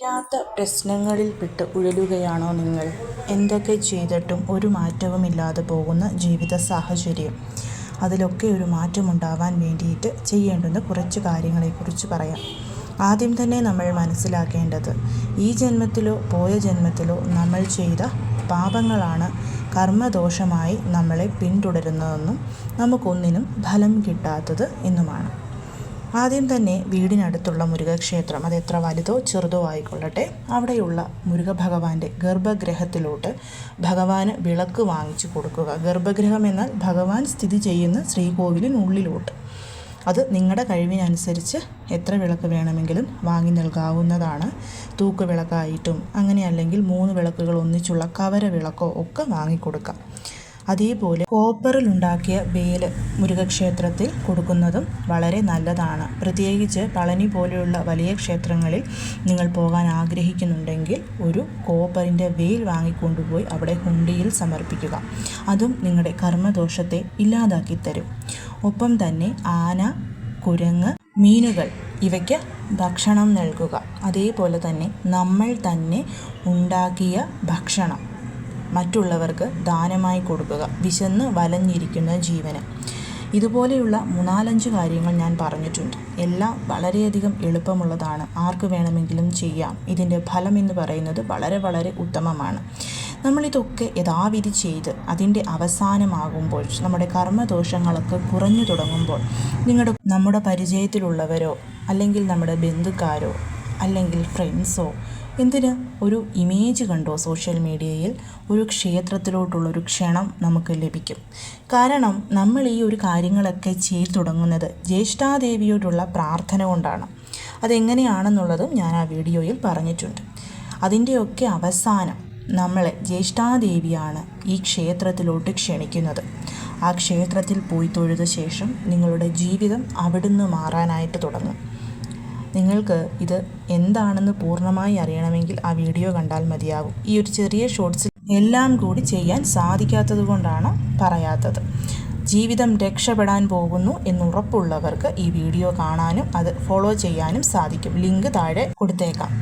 തീരാത്ത പ്രശ്നങ്ങളിൽപ്പെട്ട് ഉഴലുകയാണോ നിങ്ങൾ? എന്തൊക്കെ ചെയ്തിട്ടും ഒരു മാറ്റവുമില്ലാതെ പോകുന്ന ജീവിത സാഹചര്യം. അതിലൊക്കെ ഒരു മാറ്റമുണ്ടാവാൻ വേണ്ടിയിട്ട് ചെയ്യേണ്ടുന്ന കുറച്ച് കാര്യങ്ങളെക്കുറിച്ച് പറയാം. ആദ്യം തന്നെ നമ്മൾ മനസ്സിലാക്കേണ്ടത്, ഈ ജന്മത്തിലോ പോയ ജന്മത്തിലോ നമ്മൾ ചെയ്ത പാപങ്ങളാണ് കർമ്മദോഷമായി നമ്മളെ പിന്തുടരുന്നതെന്നും നമുക്കൊന്നിനും ഫലം കിട്ടാത്തത് എന്നുമാണ്. ആദ്യം തന്നെ വീടിനടുത്തുള്ള മുരുകക്ഷേത്രം, അത് എത്ര വലുതോ ചെറുതോ ആയിക്കൊള്ളട്ടെ, അവിടെയുള്ള മുരുക ഭഗവാന്റെ ഗർഭഗൃഹത്തിലോട്ട് ഭഗവാന് വിളക്ക് വാങ്ങിച്ചു കൊടുക്കുക. ഗർഭഗൃഹം എന്നാൽ ഭഗവാൻ സ്ഥിതി ചെയ്യുന്ന ശ്രീകോവിലിനുള്ളിലോട്ട്. അത് നിങ്ങളുടെ കഴിവിനനുസരിച്ച് എത്ര വിളക്ക് വേണമെങ്കിലും വാങ്ങി നൽകാവുന്നതാണ്. തൂക്കുവിളക്കായിട്ടും അങ്ങനെ, അല്ലെങ്കിൽ 3 വിളക്കുകൾ ഒന്നിച്ചുള്ള കവര വിളക്കോ ഒക്കെ വാങ്ങിക്കൊടുക്കാം. അതേപോലെ കോപ്പറിലുണ്ടാക്കിയ വേല് മുരുകക്ഷേത്രത്തിൽ കൊടുക്കുന്നതും വളരെ നല്ലതാണ്. പ്രത്യേകിച്ച് പളനി പോലെയുള്ള വലിയ ക്ഷേത്രങ്ങളിൽ നിങ്ങൾ പോകാൻ ആഗ്രഹിക്കുന്നുണ്ടെങ്കിൽ ഒരു കോപ്പറിൻ്റെ വേൽ വാങ്ങിക്കൊണ്ടുപോയി അവിടെ ഹുണ്ടിയിൽ സമർപ്പിക്കുക. അതും നിങ്ങളുടെ കർമ്മദോഷത്തെ ഇല്ലാതാക്കി തരും. ഒപ്പം തന്നെ ആന, കുരങ്ങ്, മീനുകൾ ഇവയ്ക്ക് ഭക്ഷണം നൽകുക. അതേപോലെ തന്നെ നമ്മൾ തന്നെ ഉണ്ടാക്കിയ ഭക്ഷണം മറ്റുള്ളവർക്ക് ദാനമായി കൊടുക്കുക, വിശന്ന് വലഞ്ഞിരിക്കുന്ന ജീവന്. ഇതുപോലെയുള്ള 3-4 കാര്യങ്ങൾ ഞാൻ പറഞ്ഞിട്ടുണ്ട്. എല്ലാം വളരെയധികം എളുപ്പമുള്ളതാണ്, ആർക്ക് വേണമെങ്കിലും ചെയ്യാം. ഇതിൻ്റെ ഫലം എന്ന് പറയുന്നത് വളരെ വളരെ ഉത്തമമാണ്. നമ്മളിതൊക്കെ യഥാവിധി ചെയ്ത് അതിൻ്റെ അവസാനമാകുമ്പോൾ, നമ്മുടെ കർമ്മദോഷങ്ങളൊക്കെ കുറഞ്ഞു തുടങ്ങുമ്പോൾ, നമ്മുടെ പരിചയത്തിലുള്ളവരോ അല്ലെങ്കിൽ നമ്മുടെ ബന്ധുക്കാരോ അല്ലെങ്കിൽ ഫ്രണ്ട്സോ എന്തിന് ഒരു ഇമേജ് കണ്ടോ സോഷ്യൽ മീഡിയയിൽ, ഒരു ക്ഷേത്രത്തിലോട്ടുള്ളൊരു ക്ഷണം നമുക്ക് ലഭിക്കും. കാരണം നമ്മൾ ഈ ഒരു കാര്യങ്ങളൊക്കെ ചെയ്തു തുടങ്ങുന്നത് ജ്യേഷ്ഠാദേവിയോടുള്ള പ്രാർത്ഥന കൊണ്ടാണ്. അതെങ്ങനെയാണെന്നുള്ളതും ഞാൻ ആ വീഡിയോയിൽ പറഞ്ഞിട്ടുണ്ട്. അതിൻ്റെയൊക്കെ അവസാനം നമ്മളെ ജ്യേഷ്ഠാദേവിയാണ് ഈ ക്ഷേത്രത്തിലോട്ട് ക്ഷണിക്കുന്നത്. ആ ക്ഷേത്രത്തിൽ പോയി തൊഴുത ശേഷം നിങ്ങളുടെ ജീവിതം അവിടുന്ന് മാറാനായിട്ട് തുടങ്ങും. നിങ്ങൾക്ക് ഇത് എന്താണെന്ന് പൂർണ്ണമായി അറിയണമെങ്കിൽ ആ വീഡിയോ കണ്ടാൽ മതിയാകും. ഈ ഒരു ചെറിയ ഷോർട്സിൽ എല്ലാം കൂടി ചെയ്യാൻ സാധിക്കാത്തത് കൊണ്ടാണ് പറയാത്തത്. ജീവിതം രക്ഷപ്പെടാൻ പോകുന്നു എന്നുറപ്പുള്ളവർക്ക് ഈ വീഡിയോ കാണാനും അത് ഫോളോ ചെയ്യാനും സാധിക്കും. ലിങ്ക് താഴെ കൊടുത്തേക്കാം.